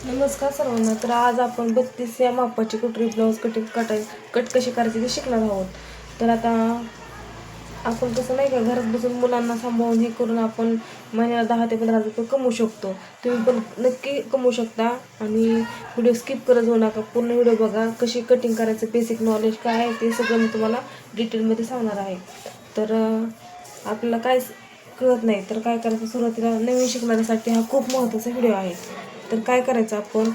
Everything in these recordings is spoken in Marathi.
नमस्कार सर्वांना. तर आज आपण 32 या मापाची कटोरी ब्लाऊज कट कशी करायची ते शिकणार आहोत. तर आता आपण कसं नाही का, घरात बसून मुलांना सांभाळून हे करून आपण महिन्याला 10 ते 15 रुपये कमवू शकतो. तुम्ही पण नक्की कमवू शकता. आणि व्हिडिओ स्किप करत जाऊ नका, पूर्ण व्हिडिओ बघा. कशी कटिंग करायचं, बेसिक नॉलेज काय आहे ते सगळं मी तुम्हाला डिटेलमध्ये सांगणार आहे. तर आपल्याला काय कळत नाही तर काय करायचं, सुरुवातीला नवीन शिकणाऱ्यासाठी हा खूप महत्त्वाचा व्हिडिओ आहे. तर काय करायचं आपण,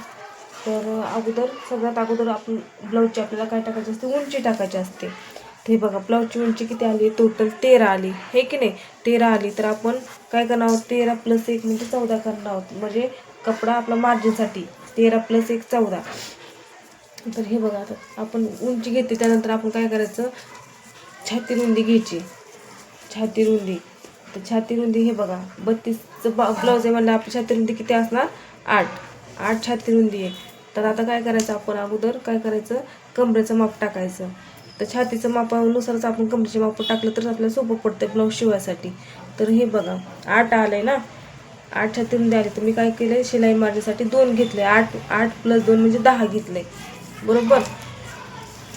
तर सगळ्यात अगोदर आपण ब्लाऊजची आपल्याला काय टाकायची असते, उंची टाकायची असते. ते बघा, ब्लाऊजची उंची किती आली, टोटल 13 आली, हे की नाही. 13 आली तर आपण काय करणार आहोत, 13 + 1 म्हणजे 14 करणार आहोत. म्हणजे कपडा आपला मार्जिनसाठी 13 + 1 14. तर हे बघा, आता आपण उंची घेते त्यानंतर आपण काय करायचं, छाती रुंदी घ्यायची. छाती रुंदी, तर छाती रुंदी हे बघा, 32चं ब्लाऊज आहे म्हणजे आपली छाती रुंदी किती असणार, 8 छाती रुंदी आहे. तर आता काय करायचं, आपण अगोदर काय करायचं, कमरेचं माप टाकायचं. तर छातीचं मापानुसारच आपण कमरेचं माप टाकलं तर आपल्याला सोपं पडतं ब्लाऊज शिवायसाठी. तर हे बघा, 8 आलं आहे ना, 8 छाती रुंदी आली. तर मी काय केलं, शिलाई मारण्यासाठी 2 घेतले. 8 + 2 म्हणजे 10 घेतले, बरोबर.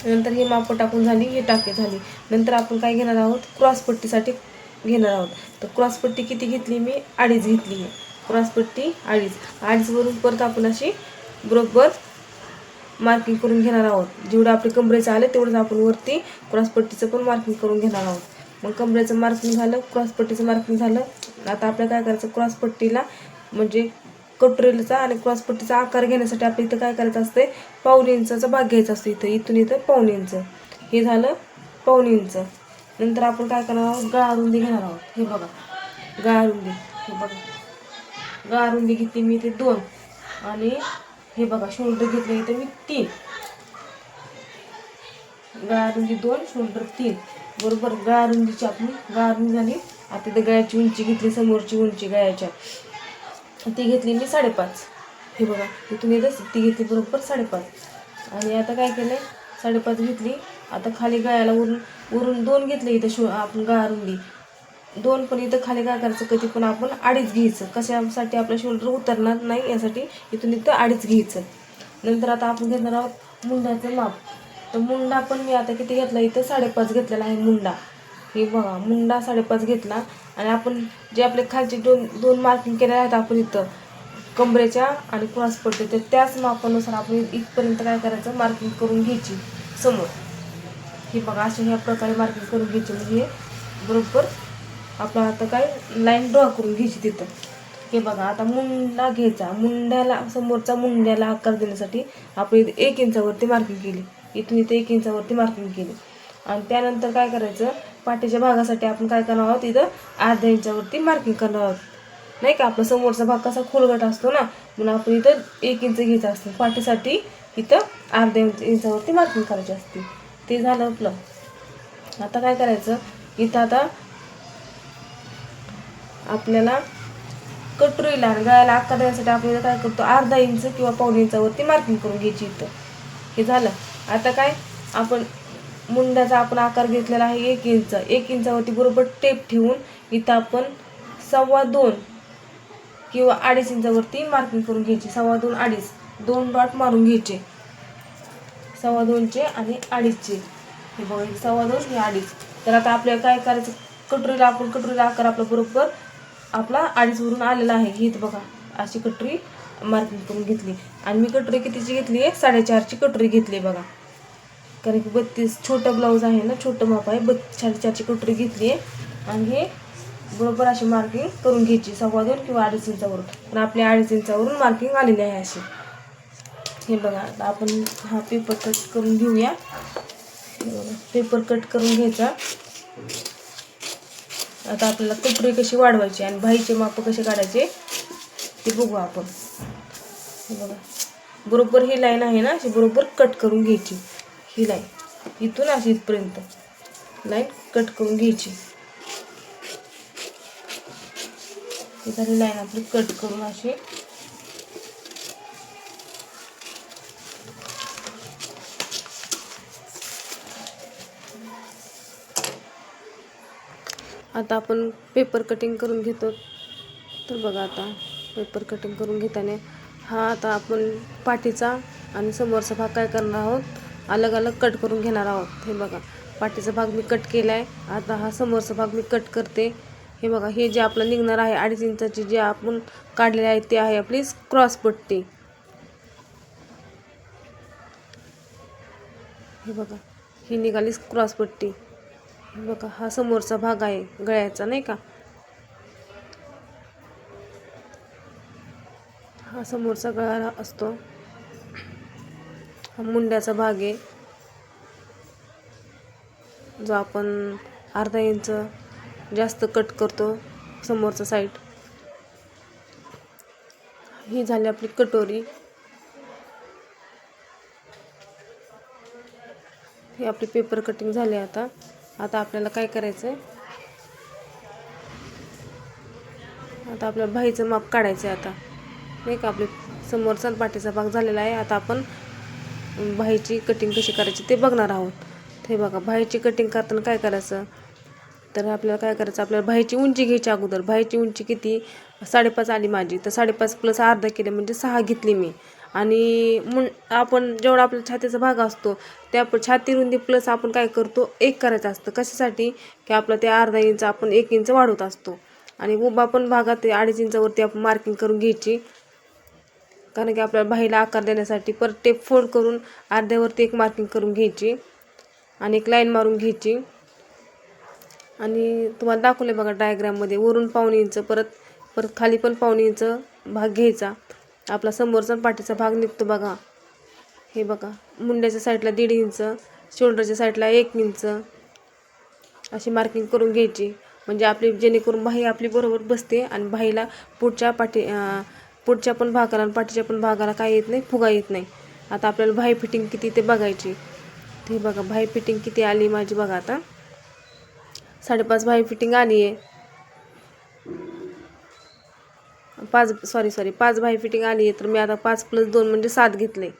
नंतर ही मापं टाकून झाली, ही टाके झाली. नंतर आपण काय घेणार आहोत, क्रॉसपट्टीसाठी घेणार आहोत. तर क्रॉसपट्टी किती घेतली मी, 2.5 घेतली आहे. क्रॉसपट्टी 2.5 वरून परत आपण अशी बरोबर मार्किंग करून घेणार आहोत. जेवढं आपले कमरेचं आले तेवढंच आपण वरती क्रॉसपट्टीचं पण मार्किंग करून घेणार आहोत. मग कमरेचं मार्किंग झालं, क्रॉसपट्टीचं मार्किंग झालं. आता आपल्याला काय करायचं, क्रॉसपट्टीला म्हणजे कटोरीचा आणि क्रॉसपट्टीचा आकार घेण्यासाठी आपल्या इथं काय करायचं असते, पाऊण इंचाचा भाग घ्यायचा असतो. इथून इथं पाऊण इंच, हे झालं पाऊण इंच. नंतर आपण काय करणार आहोत, गळा रुंदी घेणार आहोत. हे बघा, गळा रुंदी, हे बघा, गळा रुंदी घेतली मी इथे 2. आणि हे बघा, शोल्डर घेतले इथे मी 3. गळा रुंदी 2, शोल्डर 3, बरोबर. गळा रुंदीची आपली गळा रुंदी झाली. आता इथे गळ्याची उंची घेतली, समोरची उंची गळ्याच्या ती घेतली मी 5.5. हे बघा, इथून इथं ती घेतली बरोबर 5.5. आणि आता काय केलं, 5.5 घेतली. आता खाली गळ्याला वरून 2 घेतले इथं आपण गळा रुंदी 2. पण इथं खाली काय करायचं, कधी पण आपण 2.5 घ्यायचं. कशासाठी, आपल्या शोल्डर उतरणार नाही यासाठी इथून इथं 2.5 घ्यायचं. नंतर आता आपण घेणार आहोत मुंड्याचं माप. तर मुंडा पण मी आता किती घेतला, इथं 5.5 घेतलेला आहे मुंडा. हे बघा, मुंडा 5.5 घेतला. आणि आपण जे आपले खालचे दोन मार्किंग केलेले आहेत आपण इथं कमरेच्या आणि क्रॉसपट्टी, तर त्याच मापानुसार आपण इथपर्यंत काय करायचं, मार्किंग करून घ्यायची समोर. हे बघा, अशा ह्या प्रकारे मार्किंग करून घ्यायची. म्हणजे बरोबर आपला आता काय लाईन ड्रॉ करून घ्यायची तिथं. हे बघा, आता मुंडा घ्यायचा. मुंड्याला, समोरचा मुंड्याला आकार देण्यासाठी आपण इथे 1 इंचावरती मार्किंग केली. इथून इथे 1 इंचावरती मार्किंग केली. आणि त्यानंतर काय करायचं, पाठीच्या भागासाठी आपण काय करणार आहोत, इथं अर्ध्या इंचावरती मार्किंग करणार आहोत. नाही का, आपला समोरचा भाग कसा खोलगट असतो ना, म्हणून आपण इथं 1 इंच घ्यायचं असतं. पाठीसाठी इथं अर्ध्या इंचावरती मार्किंग करायची असते. ते झालं आपलं. आता काय करायचं, इथं आता आपल्याला कटोरीला आणि गळ्याला आकार देण्यासाठी आपण काय करतो, अर्धा इंच किंवा पाऊण इंचावरती मार्किंग करून घ्यायची इथं. हे झालं. आता काय, आपण मुंड्याचा आपण आकार घेतलेला आहे 1 इंच. 1 इंचावरती बरोबर टेप ठेवून इथं आपण 2.25 किंवा 2.5 इंचावरती मार्किंग करून घ्यायची. 2.25 2.5 2 डॉट मारून घ्यायचे, 2.25चे आणि 2.5चे. हे बघा, 2.25 हे 2.5. तर आता आपल्याला काय करायचं, कटोरीला आकार आपला बरोबर आपला 2.5 वरून आलेला आहे. हे बघा, अशी कटोरी मार्किंग करून घेतली. आणि मी कटोरी कितीची घेतली आहे, 4.5ची कटोरी घेतली आहे बघा. कारण की 32 छोटं ब्लाऊज आहे ना, छोटं माप आहे. 4.5ची कटोरी घेतली आहे. आणि हे बरोबर अशी मार्किंग करून घ्यायची 2.25 किंवा 2.5 इंचावरून. पण आपल्या 2.5 इंचावरून मार्किंग आलेली आहे अशी. हे बघा, आता आपण हा पेपर कट करून घेऊया. पेपर कट करून घ्यायचा. आता आपल्याला कटोरी कशी वाढवायची आणि बाहीचे माप कसे काढायचे ते बघू आपण. हे बघा, बरोबर ही लाईन आहे ना, अशी बरोबर कट करून घ्यायची. ही लाईन इथून अशी इथपर्यंत लाईन कट करून घ्यायची. ही झाली लाईन आपली कट करून अशी. आता आपण पेपर कटिंग करून घेतो. तर बघा, आता पेपर कटिंग करून घेताना हा आता आपण पाठीचा आणि समोरचा भाग काय करणार आहोत, अलग अलग कट करून घेणार आहोत. हे बघा, पाठीचा भाग मी कट केला आहे. आता हा समोरचा भाग मी कट करते. हे बघा, हे जे आपलं निघणार आहे 2.5 इंचाची जे आपण काढलेले आहे ते आहे आपली क्रॉस पट्टी. हे बघा, ही निघाली क्रॉस पट्टी. हे बघा, हा समोरचा भाग आहे गळ्याचा, नाही का. हा समोरचा गळा असतो. हा मुंड्याचा भाग आहे जो आपण अर्धा इंच जास्त कट करतो समोरचा साईड. ही झाली आपली कटोरी. हे आपली पेपर कटिंग झाली. आता आपल्याला काय करायचं आहे, आता आपल्याला बाहीचं माप काढायचं आहे. आता नाही का, आपले समोरचा पाठीचा भाग झालेला आहे. आता आपण बाहीची कटिंग कशी करायची ते बघणार आहोत. हे बघा, बाहीची कटिंग करताना काय करायचं, तर आपल्याला काय करायचं, आपल्याला बाहीची उंची घ्यायची अगोदर. बाहीची उंची किती, 5.5 आली माझी, तर 5.5 प्लस अर्धा केले म्हणजे 6 घेतली मी. आणि आपण जेवढा आपला छातीचा भाग असतो त्या छाती रुंदी प्लस आपण काय करतो 1 करायचं असतं. कशासाठी, की आपलं ते अर्धा इंच आपण 1 इंच वाढवत असतो. आणि उभा पण भागात 2.5 इंचावरती आपण मार्किंग करून घ्यायची, कारण की आपल्याला बाहीला आकार देण्यासाठी. परत टेप फोल्ड करून अर्ध्यावरती एक मार्किंग करून घ्यायची आणि एक लाईन मारून घ्यायची. आणि तुम्हाला दाखवले बघा डायग्राममध्ये, वरून 1.5 इंच, परत खाली पण 1.5 इंच भाग घ्यायचा. आपला समोरचा पाठीचा भाग निघतो बघा. हे बघा, मुंड्याच्या साईडला 1.5 इंच, शोल्डरच्या साईडला 1 इंच अशी मार्किंग करून घ्यायची. म्हणजे आपली जेणेकरून बाही आपली बरोबर बसते आणि बाहीला पुढच्या पण भागाला आणि पाठीच्या पण भागाला काय येत नाही, फुगा येत नाही. आता आपल्याला बाही फिटिंग किती ते बघायची. ते बघा, बाही फिटिंग किती आली माझी बघा. आता 5.5 बाही फिटिंग आली आहे. 5 बाही फिटिंग आली आहे. तर मी आता 5 + 2 म्हणजे 7 घेतले.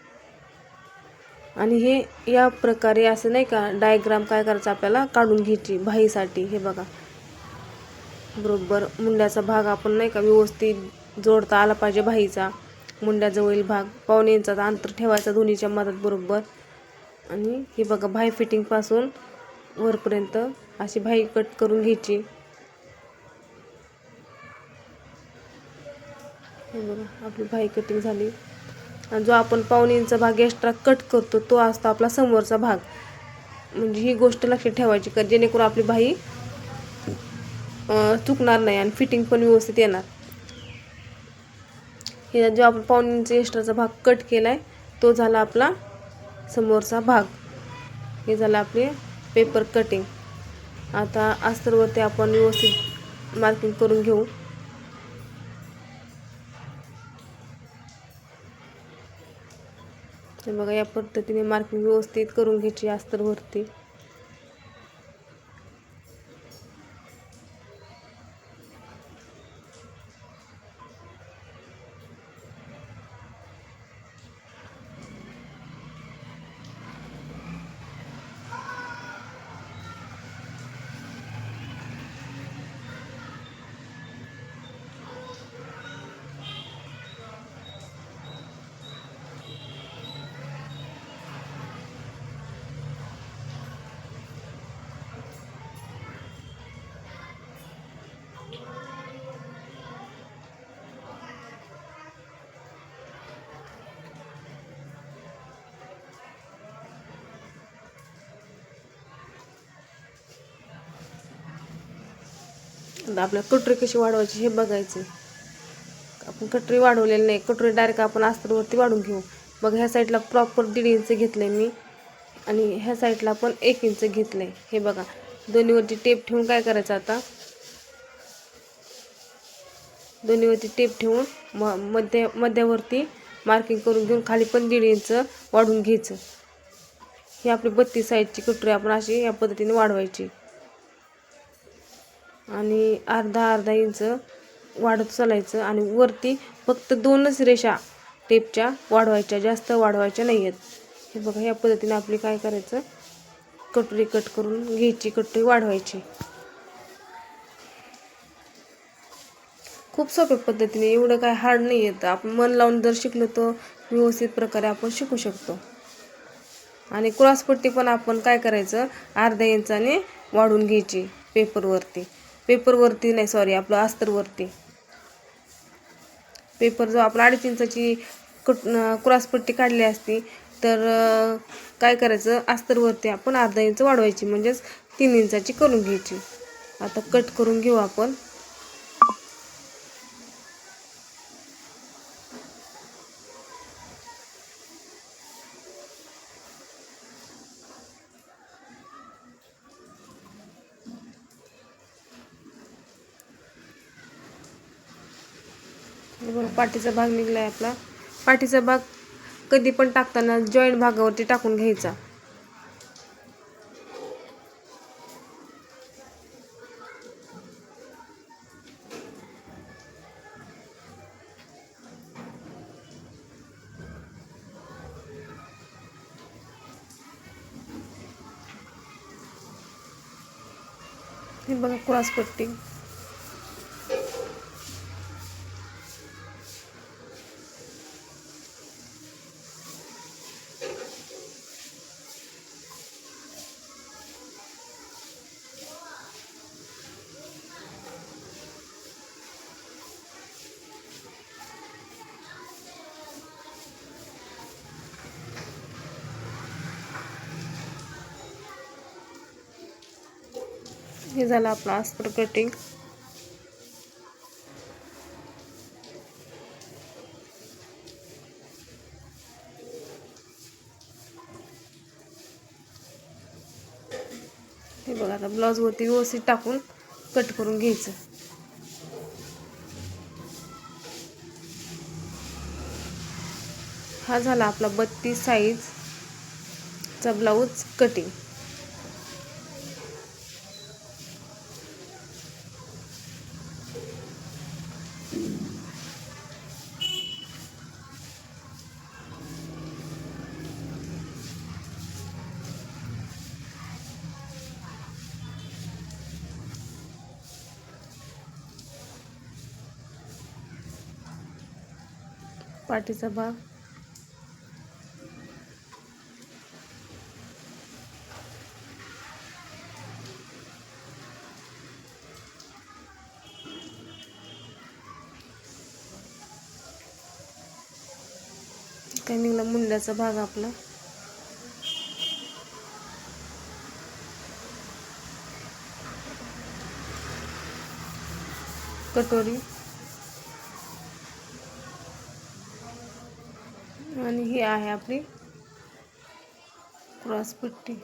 आणि हे या प्रकारे असं नाही का डायग्राम काय करायचं आपल्याला काढून घ्यायची बाहीसाठी. हे बघा, बरोबर मुंड्याचा भाग आपण नाही का व्यवस्थित जोडता आला पाहिजे. बाहीचा मुंड्याजवळील भाग 1.5 इंचाचा अंतर ठेवायचा दोन्हीच्या मधात बरोबर. आणि हे बघा, बाही फिटिंगपासून वरपर्यंत अशी बाही कट करून घ्यायची. हे बघा, आपली बाही कटिंग झाली. आणि जो आपण 1.5 इंच भाग एक्स्ट्रा कट करतो तो असतो आपला समोरचा भाग. म्हणजे ही गोष्ट लक्षात ठेवायची का जेणेकरून आपली बाही चुकणार नाही आणि फिटिंग पण व्यवस्थित येणार. हे जो आपण 1.5 इंच एक्स्ट्राचा भाग कट केला आहे तो झाला आपला समोरचा भाग. हे झालं आपले पेपर कटिंग. आता अस्तरवरती आपण व्यवस्थित मार्किंग करून घेऊ. हे बघा, या पद्धतीने मार्किंग व्यवस्थित करून घ्यायची अस्तरवरती. आता आपल्याला कटोरी कशी वाढवायची हे बघायचं. आपण कटोरी वाढवलेली नाही, कटोरी डायरेक्ट आपण अस्तरवरती वाढून घेऊ. बघा, ह्या साईडला प्रॉपर 1.5 इंच घेतलं मी आणि ह्या साईडला पण 1 इंच घेतलं. हे बघा, दोन्हीवरती टेप ठेवून काय करायचं, आता दोन्हीवरती टेप ठेवून मध्यावरती मार्किंग करून घेऊन खाली पण 1.5 इंच वाढून घ्यायचं. ही आपली 32 साईजची कटोरी आपण अशी या पद्धतीने वाढवायची. आणि अर्धा इंच वाढत चालायचं. आणि वरती फक्त 2च रेषा टेपच्या वाढवायच्या, जास्त वाढवायच्या नाही आहेत. हे बघा, या पद्धतीने आपली काय करायचं, कटोरी कट करून घ्यायची, कटोरी वाढवायची. खूप सोप्या पद्धतीने, एवढं काय हार्ड नाही येतं. आपण मन लावून जर शिकलो तर व्यवस्थित प्रकारे आपण शिकू शकतो. आणि क्रॉसपट्टी पण आपण काय करायचं, अर्ध्या इंचाने वाढून घ्यायची पेपरवरती नाही, सॉरी, आपलं अस्तरवरती. पेपर जो आपण 2.5 इंचाची क्रॉसपट्टी काढली असती तर काय करायचं, अस्तरवरती आपण अर्धा इंच वाढवायची, म्हणजेच 3 इंचाची करून घ्यायची. आता कट करून घेऊ आपण. पाठीचा भाग निघलाय आपला. पाठीचा भाग कधी पण टाकताना जॉईंट भागावरती टाकून घ्यायचा. हे बघा क्रॉसपट्टी. हे झालं आपलं अस्तर कटिंग. हे बघा, आता ब्लाऊजवरती व्यवस्थित टाकून कट करून घ्यायचं. हा झाला आपला 32 साईजचा ब्लाऊज कटिंग. पाठीचा भाग, काय निघाला मुंड्याचा भाग आपला. कटोरी आणि ही आहे आपली क्रॉसपट्टी.